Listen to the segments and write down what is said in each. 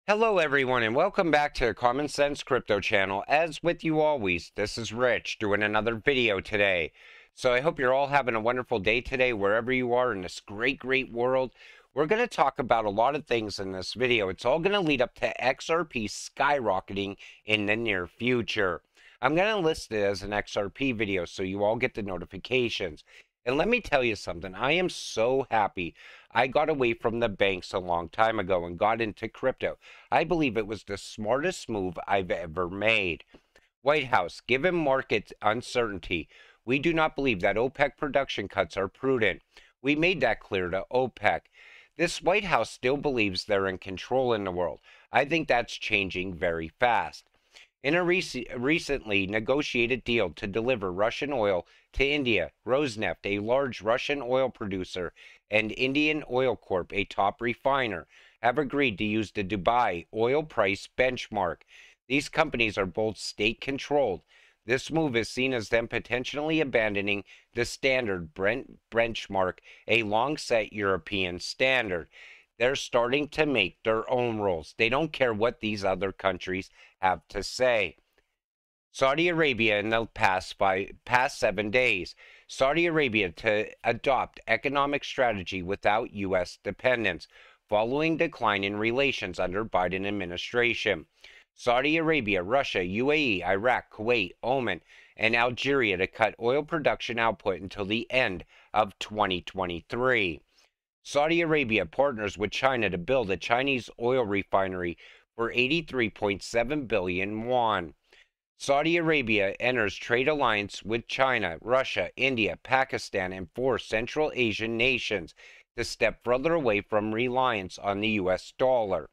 Hello everyone and welcome back to Common Sense Crypto channel. As with you always, this is Rich doing another video today. So I hope you're all having a wonderful day today wherever you are in this great world. We're going to talk about a lot of things in this video. It's all going to lead up to XRP skyrocketing in the near future. I'm going to list it as an XRP video so you all get the notifications. And let me tell you something, I am so happy I got away from the banks a long time ago and got into crypto. I believe it was the smartest move I've ever made. White House, given market uncertainty, we do not believe that OPEC production cuts are prudent. We made that clear to OPEC. This White House still believes they're in control in the world. I think that's changing very fast. In a recently negotiated deal to deliver Russian oil to India, Rosneft, a large Russian oil producer, and Indian Oil Corp, a top refiner, have agreed to use the Dubai oil price benchmark. These companies are both state-controlled. This move is seen as them potentially abandoning the standard Brent benchmark, a long-set European standard. They're starting to make their own rules. They don't care what these other countries have to say. Saudi Arabia in the past 7 days. Saudi Arabia to adopt economic strategy without U.S. dependence, following decline in relations under Biden administration. Saudi Arabia, Russia, UAE, Iraq, Kuwait, Oman, and Algeria to cut oil production output until the end of 2023. Saudi Arabia partners with China to build a Chinese oil refinery for 83.7 billion won. Saudi Arabia enters trade alliance with China, Russia, India, Pakistan, and 4 Central Asian nations to step further away from reliance on the US dollar.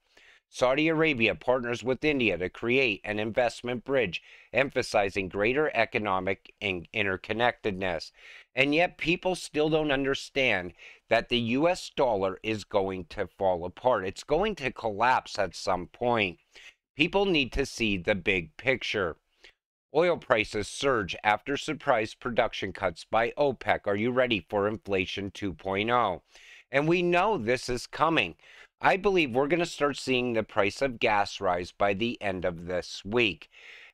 Saudi Arabia partners with India to create an investment bridge, emphasizing greater economic interconnectedness. And yet people still don't understand that the US dollar is going to fall apart. It's going to collapse at some point. People need to see the big picture. Oil prices surge after surprise production cuts by OPEC. Are you ready for inflation 2.0? And we know this is coming. I believe we're going to start seeing the price of gas rise by the end of this week.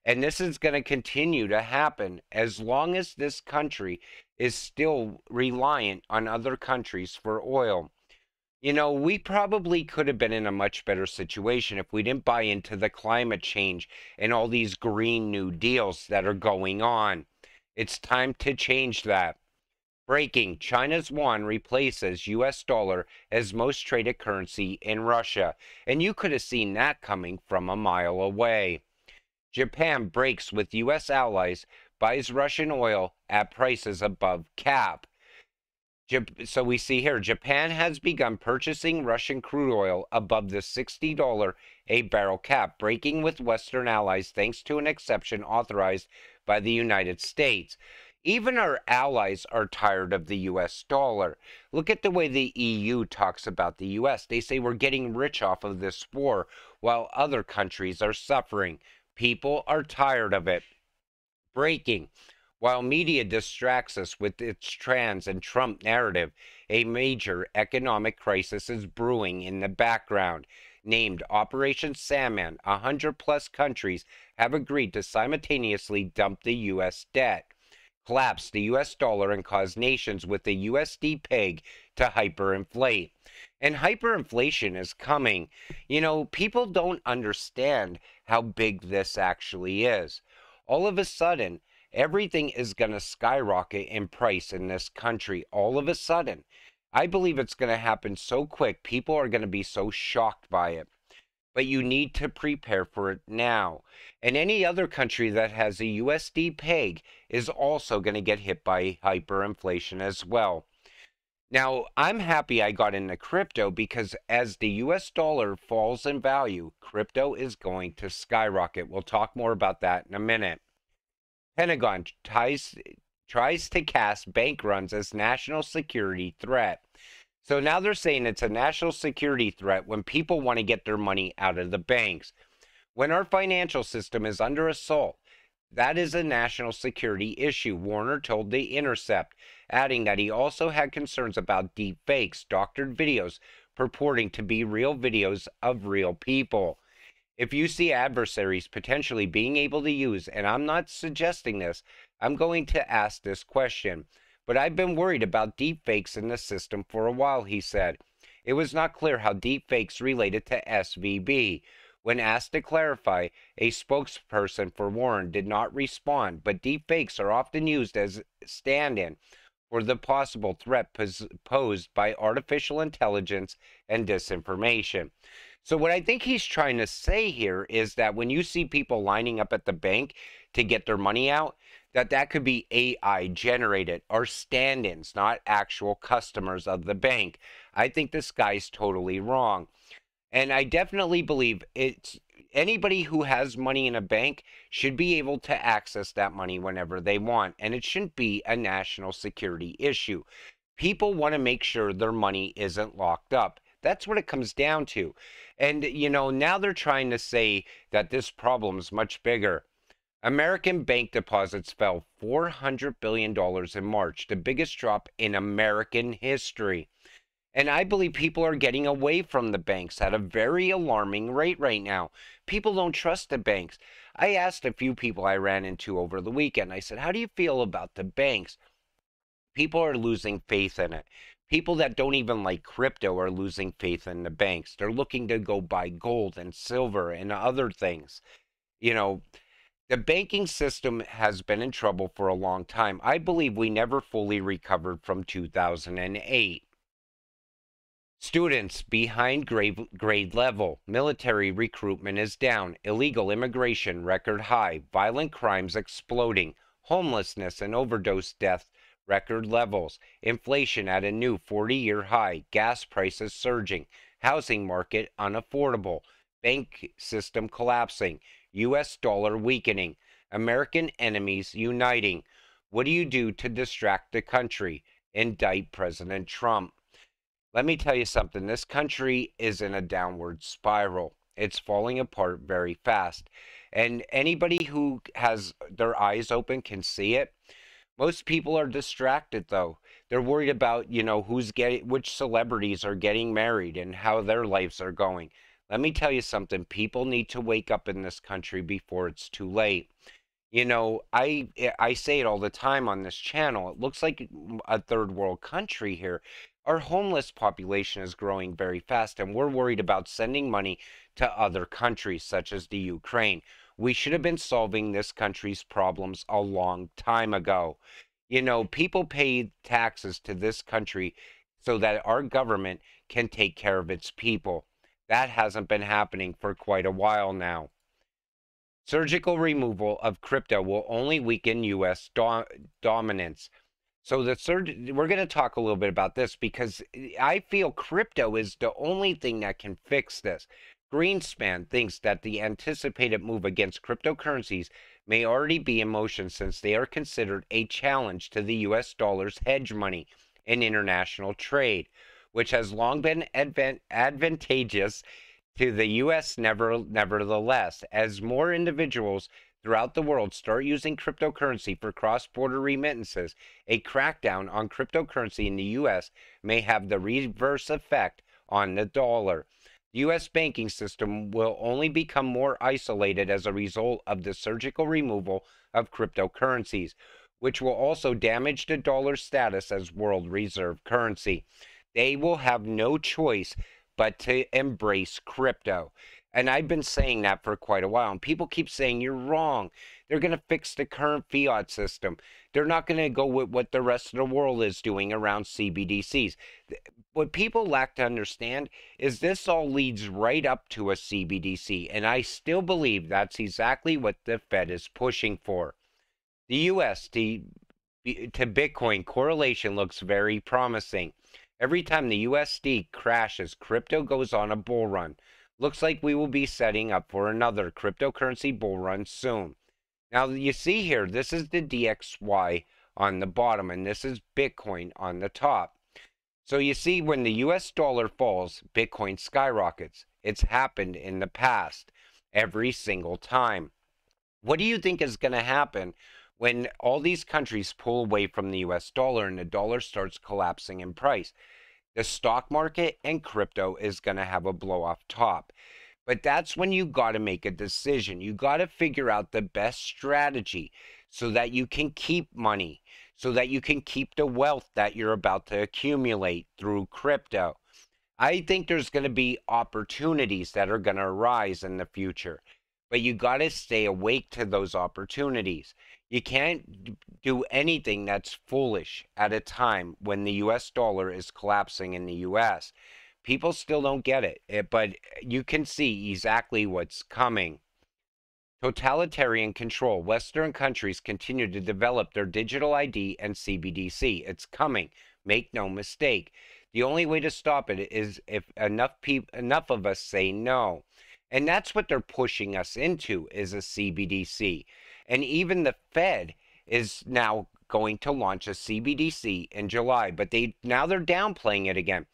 And this is going to continue to happen as long as this country is still reliant on other countries for oil. You know, we probably could have been in a much better situation if we didn't buy into the climate change and all these Green New Deals that are going on. It's time to change that. Breaking, China's yuan replaces US dollar as most traded currency in Russia. And you could have seen that coming from a mile away. Japan breaks with US allies, buys Russian oil at prices above cap. So we see here, Japan has begun purchasing Russian crude oil above the $60 a barrel cap, breaking with Western allies thanks to an exception authorized by the United States. Even our allies are tired of the US dollar. Look at the way the EU talks about the US. They say we're getting rich off of this war while other countries are suffering. People are tired of it. Breaking. While media distracts us with its trans and Trump narrative, a major economic crisis is brewing in the background. Named Operation Sandman, 100+ countries have agreed to simultaneously dump the U.S. debt, collapse the US dollar, and cause nations with the USD peg to hyperinflate. And hyperinflation is coming. You know, people don't understand how big this actually is. All of a sudden, everything is going to skyrocket in price in this country. All of a sudden. I believe it's going to happen so quick, people are going to be so shocked by it. But you need to prepare for it now. And any other country that has a USD peg is also going to get hit by hyperinflation as well. Now, I'm happy I got into crypto because as the US dollar falls in value, crypto is going to skyrocket. We'll talk more about that in a minute. Pentagon tries to cast bank runs as national security threat. So now they're saying it's a national security threat when people want to get their money out of the banks. When our financial system is under assault, that is a national security issue, Warner told The Intercept, adding that he also had concerns about deep fakes, doctored videos purporting to be real videos of real people. If you see adversaries potentially being able to use, and I'm not suggesting this, I'm going to ask this question. But I've been worried about deepfakes in the system for a while, he said. It was not clear how deepfakes related to SVB. When asked to clarify, a spokesperson for Warren did not respond, but deepfakes are often used as stand-in for the possible threat posed by artificial intelligence and disinformation. So, what I think he's trying to say here is that when you see people lining up at the bank to get their money out, that could be AI generated or stand-ins, not actual customers of the bank. I think this guy's totally wrong. And I definitely believe it's anybody who has money in a bank should be able to access that money whenever they want. And it shouldn't be a national security issue. People want to make sure their money isn't locked up. That's what it comes down to. And, now they're trying to say that this problem's much bigger. American bank deposits fell $400 billion in March, the biggest drop in American history. And I believe people are getting away from the banks at a very alarming rate right now. People don't trust the banks. I asked a few people I ran into over the weekend, I said, how do you feel about the banks? People are losing faith in it. People that don't even like crypto are losing faith in the banks. They're looking to go buy gold and silver and other things. The banking system has been in trouble for a long time. I believe we never fully recovered from 2008. Students behind grade level. Military recruitment is down. Illegal immigration record high. Violent crimes exploding. Homelessness and overdose death record levels. Inflation at a new 40-year high. Gas prices surging. Housing market unaffordable. Bank system collapsing. U.S. dollar weakening. American enemies uniting. What do you do to distract the country? Indict President Trump. Let me tell you something. This country is in a downward spiral. It's falling apart very fast. And anybody who has their eyes open can see it. Most people are distracted, though. They're worried about, which celebrities are getting married and how their lives are going. Let me tell you something. People need to wake up in this country before it's too late. I say it all the time on this channel. It looks like a third world country here. Our homeless population is growing very fast, and we're worried about sending money to other countries, such as the Ukraine. We should have been solving this country's problems a long time ago. People pay taxes to this country so that our government can take care of its people. That hasn't been happening for quite a while now. Surgical removal of crypto will only weaken U.S. dominance. So we're going to talk a little bit about this because I feel crypto is the only thing that can fix this. Greenspan thinks that the anticipated move against cryptocurrencies may already be in motion since they are considered a challenge to the U.S. dollar's hedge money in international trade, which has long been advantageous to the U.S. Nevertheless, as more individuals throughout the world start using cryptocurrency for cross-border remittances, a crackdown on cryptocurrency in the U.S. may have the reverse effect on the dollar. The U.S. banking system will only become more isolated as a result of the surgical removal of cryptocurrencies, which will also damage the dollar's status as world reserve currency. They will have no choice but to embrace crypto. And I've been saying that for quite a while. And people keep saying, you're wrong. They're going to fix the current fiat system. They're not going to go with what the rest of the world is doing around CBDCs. What people lack to understand is this all leads right up to a CBDC. And I still believe that's exactly what the Fed is pushing for. The US to Bitcoin correlation looks very promising. Every time the USD crashes, crypto goes on a bull run. Looks like we will be setting up for another cryptocurrency bull run soon. Now, you see here, this is the DXY on the bottom, and this is Bitcoin on the top. So you see, when the US dollar falls, Bitcoin skyrockets. It's happened in the past, every single time. What do you think is going to happen when all these countries pull away from the US dollar and the dollar starts collapsing in price? The stock market and crypto is going to have a blow off top. But that's when you got to make a decision. You got to figure out the best strategy so that you can keep money, so that you can keep the wealth that you're about to accumulate through crypto. I think there's going to be opportunities that are going to arise in the future, but you got to stay awake to those opportunities. You can't do anything that's foolish at a time when the US dollar is collapsing in the US. People still don't get it, but you can see exactly what's coming. Totalitarian control. Western countries continue to develop their digital ID and CBDC. It's coming. Make no mistake. The only way to stop it is if enough of us say no. And that's what they're pushing us into, is a CBDC. And even the Fed is now going to launch a CBDC in July, but they're downplaying it again.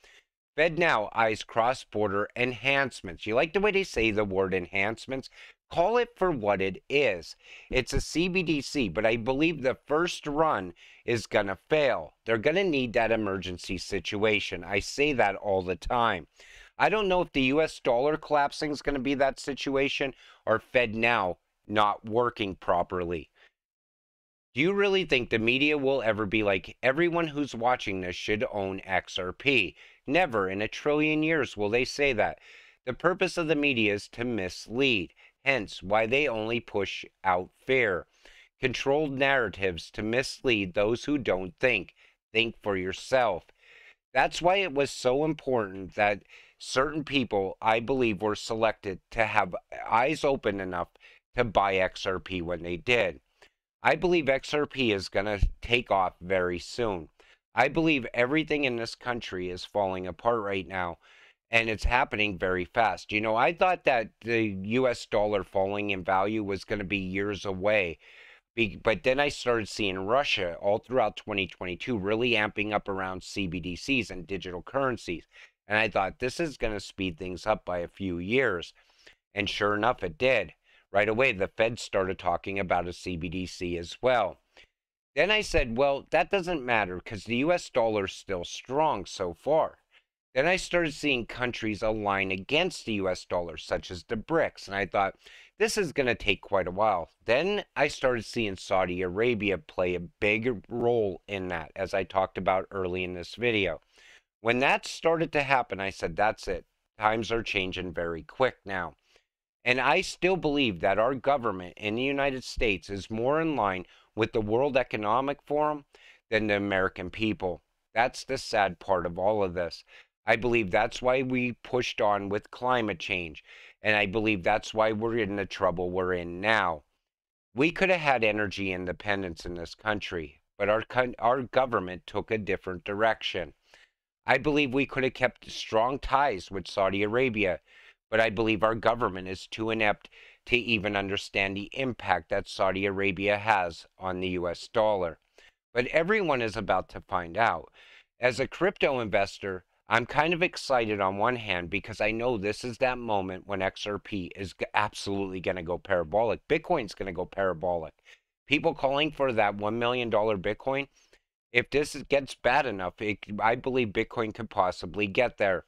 Fed now eyes cross-border enhancements. You like the way they say the word enhancements? Call it for what it is. It's a CBDC, but I believe the first run is going to fail. They're going to need that emergency situation. I say that all the time. I don't know if the US dollar collapsing is going to be that situation or Fed now not working properly. Do you really think the media will ever be like, everyone who's watching this should own XRP? Never in a trillion years will they say that. The purpose of the media is to mislead, hence why they only push out fear. Controlled narratives to mislead those who don't think. Think for yourself. That's why it was so important that certain people, I believe, were selected to have eyes open enough to buy XRP when they did. I believe XRP is going to take off very soon. I believe everything in this country is falling apart right now, and it's happening very fast. You know, I thought that the US dollar falling in value was going to be years away, but then I started seeing Russia all throughout 2022 really amping up around CBDCs and digital currencies. And I thought this is going to speed things up by a few years. And sure enough, it did. Right away, the Fed started talking about a CBDC as well. Then I said, well, that doesn't matter because the US dollar is still strong so far. Then I started seeing countries align against the US dollar, such as the BRICS, and I thought, this is going to take quite a while. Then I started seeing Saudi Arabia play a big role in that, as I talked about early in this video. When that started to happen, I said, that's it. Times are changing very quick now. And I still believe that our government in the United States is more in line with the World Economic Forum than the American people. That's the sad part of all of this. I believe that's why we pushed on with climate change. And I believe that's why we're in the trouble we're in now. We could have had energy independence in this country, but our government took a different direction. I believe we could have kept strong ties with Saudi Arabia, but I believe our government is too inept to even understand the impact that Saudi Arabia has on the US dollar. But everyone is about to find out. As a crypto investor, I'm kind of excited on one hand because I know this is that moment when XRP is absolutely going to go parabolic. Bitcoin's going to go parabolic. People calling for that $1 million Bitcoin, if this gets bad enough, I believe Bitcoin could possibly get there.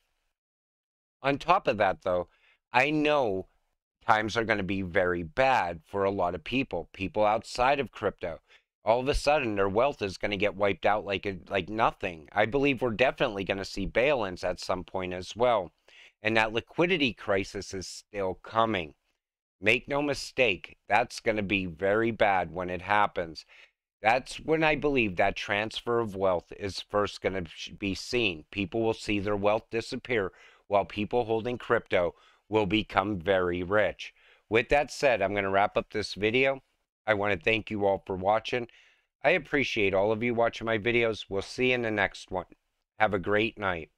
On top of that, though, I know times are going to be very bad for a lot of people outside of crypto. All of a sudden, their wealth is going to get wiped out like nothing. I believe we're definitely going to see bail-ins at some point as well. And that liquidity crisis is still coming. Make no mistake, that's going to be very bad when it happens. That's when I believe that transfer of wealth is first going to be seen. People will see their wealth disappear while people holding crypto will become very rich. With that said, I'm going to wrap up this video. I want to thank you all for watching. I appreciate all of you watching my videos. We'll see you in the next one. Have a great night.